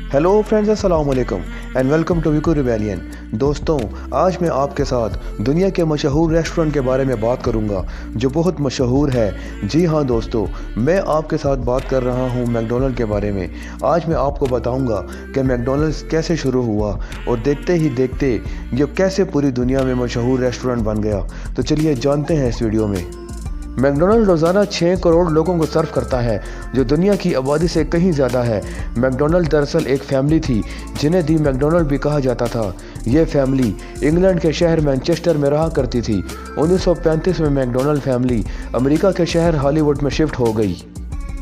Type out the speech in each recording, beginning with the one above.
Hello friends, अस्सलाम वालेकुम and welcome to Vico rebellion. दोस्तों, आज मैं आपके साथ दुनिया के मशहूर रेस्टोरेंट के बारे में बात करूंगा जो बहुत मशहूर है। जी हाँ दोस्तों, मैं आपके साथ बात कर रहा हूं मैकडोनल्ड के बारे में। आज मैं आपको बताऊंगा कि मैकडोनल्ड्स कैसे शुरू हुआ और देखते ही देखते ये कैसे पूरी दुनिया में मशहूर रेस्टोरेंट बन गया। तो चलिए जानते हैं इस वीडियो में। मैकडोनल्ड रोज़ाना 6 करोड़ लोगों को सर्व करता है, जो दुनिया की आबादी से कहीं ज़्यादा है। मैकडोनल्ड दरअसल एक फैमिली थी जिन्हें दी मैकडोनल्ड भी कहा जाता था। ये फैमिली इंग्लैंड के शहर मैनचेस्टर में रहा करती थी। 1935 में मैकडोनल्ड फैमिली अमेरिका के शहर हॉलीवुड में शिफ्ट हो गई।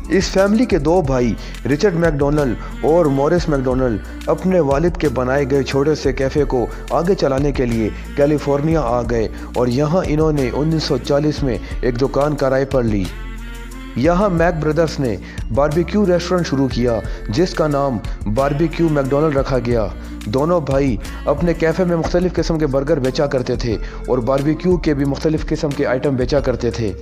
इस फैमिली के दो भाई रिचर्ड मैकडोनल्ड और मॉरिस मैकडोनल्ड अपने वालिद के बनाए गए छोटे से कैफ़े को आगे चलाने के लिए कैलिफोर्निया आ गए और यहाँ इन्होंने 1940 में एक दुकान किराए पर ली। यहाँ मैक ब्रदर्स ने बारबेक्यू रेस्टोरेंट शुरू किया जिसका नाम बारबेक्यू मैकडोनल्ड रखा गया। दोनों भाई अपने कैफ़े में मुख्तलिफ़ किस्म के बर्गर बेचा करते थे और बारबेक्यू के भी मुख्तलिफ़ किस्म के आइटम बेचा करते थे।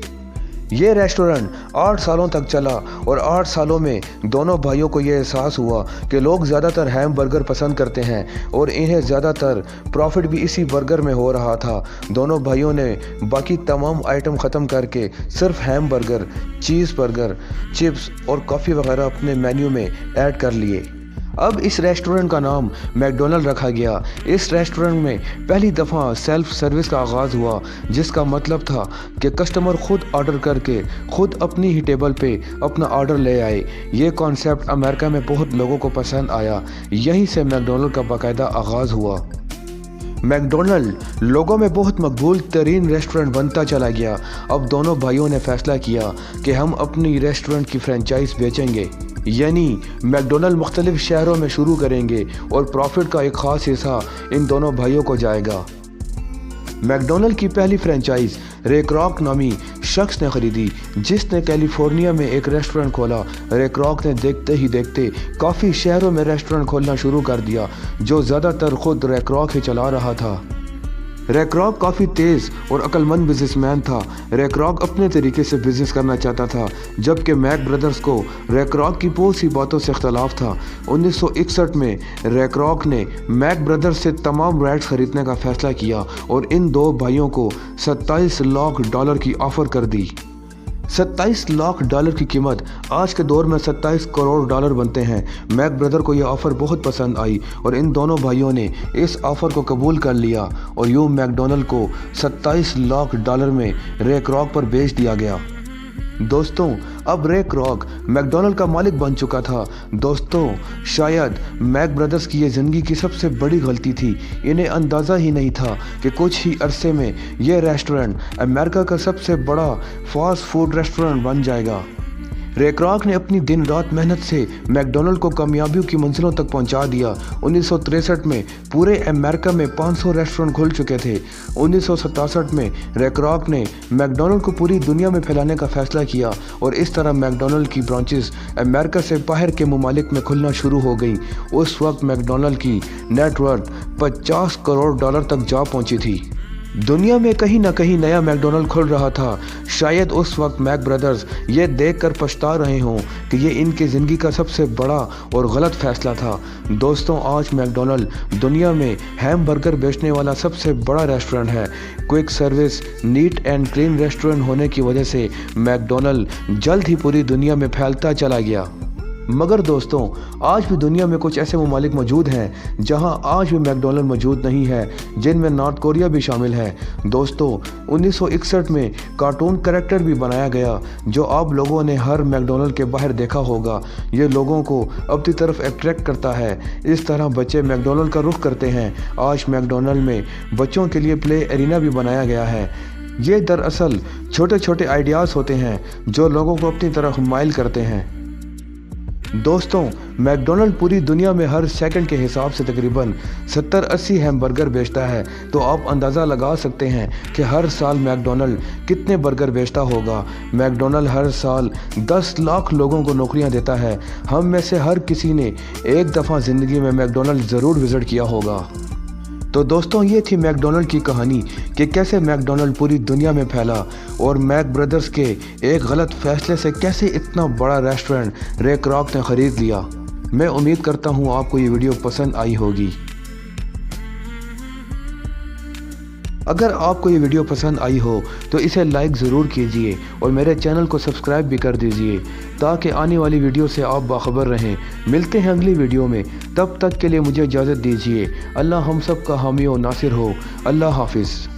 ये रेस्टोरेंट 8 सालों तक चला और 8 सालों में दोनों भाइयों को ये एहसास हुआ कि लोग ज़्यादातर हैम बर्गर पसंद करते हैं और इन्हें ज़्यादातर प्रॉफिट भी इसी बर्गर में हो रहा था। दोनों भाइयों ने बाकी तमाम आइटम ख़त्म करके सिर्फ हैम बर्गर, चीज़ बर्गर, चिप्स और कॉफ़ी वगैरह अपने मेन्यू में ऐड कर लिए। अब इस रेस्टोरेंट का नाम मैकडोनल्ड रखा गया। इस रेस्टोरेंट में पहली दफ़ा सेल्फ सर्विस का आगाज़ हुआ, जिसका मतलब था कि कस्टमर खुद ऑर्डर करके खुद अपनी ही टेबल पे अपना ऑर्डर ले आए। ये कॉन्सेप्ट अमेरिका में बहुत लोगों को पसंद आया। यहीं से मैकडोनल्ड का बाकायदा आगाज़ हुआ। मैकडोनल्ड लोगों में बहुत मकबूल तरीन रेस्टोरेंट बनता चला गया। अब दोनों भाइयों ने फैसला किया कि हम अपनी रेस्टोरेंट की फ्रेंचाइज बेचेंगे, यानी मैकडोनल्ड मुख्तलिफ शहरों में शुरू करेंगे और प्रॉफिट का एक ख़ास हिस्सा इन दोनों भाइयों को जाएगा। मैकडोनल्ड की पहली फ्रेंचाइज रे क्रॉक नामी शख्स ने ख़रीदी, जिसने कैलिफोर्निया में एक रेस्टोरेंट खोला। रे क्रॉक ने देखते ही देखते काफ़ी शहरों में रेस्टोरेंट खोलना शुरू कर दिया, जो ज़्यादातर खुद रे क्रॉक ही चला रहा था। रे क्रॉक काफ़ी तेज़ और अक्लमंद बिजनेसमैन था। रे क्रॉक अपने तरीके से बिजनेस करना चाहता था, जबकि मैक ब्रदर्स को रे क्रॉक की बहुत सी बातों से इख्तलाफ था। 1961 में रे क्रॉक ने मैक ब्रदर्स से तमाम राइट्स खरीदने का फैसला किया और इन दो भाइयों को $27 लाख की ऑफ़र कर दी। $27 लाख की कीमत आज के दौर में $27 करोड़ बनते हैं। मैक ब्रदर को यह ऑफ़र बहुत पसंद आई और इन दोनों भाइयों ने इस ऑफ़र को कबूल कर लिया और यूं मैकडोनल्ड को $27 लाख में रे क्रॉक पर बेच दिया गया। दोस्तों, अब रे क्रॉक मैकडोनल्ड का मालिक बन चुका था। दोस्तों, शायद मैक ब्रदर्स की ये ज़िंदगी की सबसे बड़ी गलती थी। इन्हें अंदाज़ा ही नहीं था कि कुछ ही अरसे में ये रेस्टोरेंट अमेरिका का सबसे बड़ा फास्ट फूड रेस्टोरेंट बन जाएगा। रे क्रॉक ने अपनी दिन रात मेहनत से मैकडोनल्ड को कामयाबियों की मंजिलों तक पहुंचा दिया। 1963 में पूरे अमेरिका में 500 रेस्टोरेंट खुल चुके थे। 1967 में रे क्रॉक ने मैकडोनल्ड को पूरी दुनिया में फैलाने का फैसला किया और इस तरह मैकडोनल्ड की ब्रांचेस अमेरिका से बाहर के ममालिक में खुलना शुरू हो गई। उस वक्त मैकडोनल्ड की नेटवर्थ $50 करोड़ तक जा पहुँची थी। दुनिया में कहीं ना कहीं नया मैकडोनल्ड खुल रहा था। शायद उस वक्त मैक ब्रदर्स ये देखकर पछता रहे हों कि ये इनकी ज़िंदगी का सबसे बड़ा और गलत फैसला था। दोस्तों, आज मैकडोनल्ड दुनिया में हैम बर्गर बेचने वाला सबसे बड़ा रेस्टोरेंट है। Quick service, neat and clean restaurant होने की वजह से मैकडोनल्ड जल्द ही पूरी दुनिया में फैलता चला गया। मगर दोस्तों, आज भी दुनिया में कुछ ऐसे ममालिक मौजूद हैं जहां आज भी मैकडोनल्ड मौजूद नहीं है, जिनमें नॉर्थ कोरिया भी शामिल है। दोस्तों, 1961 में कार्टून कैरेक्टर भी बनाया गया जो आप लोगों ने हर मैकडोनल्ड के बाहर देखा होगा। ये लोगों को अपनी तरफ अट्रैक्ट करता है। इस तरह बच्चे मैकडोनल्ड का रुख करते हैं। आज मैकडोनल्ड में बच्चों के लिए प्ले एरिना भी बनाया गया है। ये दरअसल छोटे छोटे आइडियाज़ होते हैं जो लोगों को अपनी तरफ माइल करते हैं। दोस्तों, मैकडोनल्ड पूरी दुनिया में हर सेकंड के हिसाब से तकरीबन 70-80 हैमबर्गर बेचता है। तो आप अंदाज़ा लगा सकते हैं कि हर साल मैकडोनल्ड कितने बर्गर बेचता होगा। मैकडोनल्ड हर साल 10 लाख लोगों को नौकरियां देता है। हम में से हर किसी ने एक दफ़ा ज़िंदगी में मैकडोनल्ड ज़रूर विज़िट किया होगा। तो दोस्तों, ये थी मैकडोनल्ड की कहानी कि कैसे मैकडोनल्ड पूरी दुनिया में फैला और मैक ब्रदर्स के एक गलत फैसले से कैसे इतना बड़ा रेस्टोरेंट रे क्रॉक ने ख़रीद लिया। मैं उम्मीद करता हूँ आपको ये वीडियो पसंद आई होगी। अगर आपको ये वीडियो पसंद आई हो तो इसे लाइक ज़रूर कीजिए और मेरे चैनल को सब्सक्राइब भी कर दीजिए ताकि आने वाली वीडियो से आप बाखबर रहें। मिलते हैं अगली वीडियो में, तब तक के लिए मुझे इजाज़त दीजिए। अल्लाह हम सब का हामी और नासिर हो। अल्लाह हाफिज़।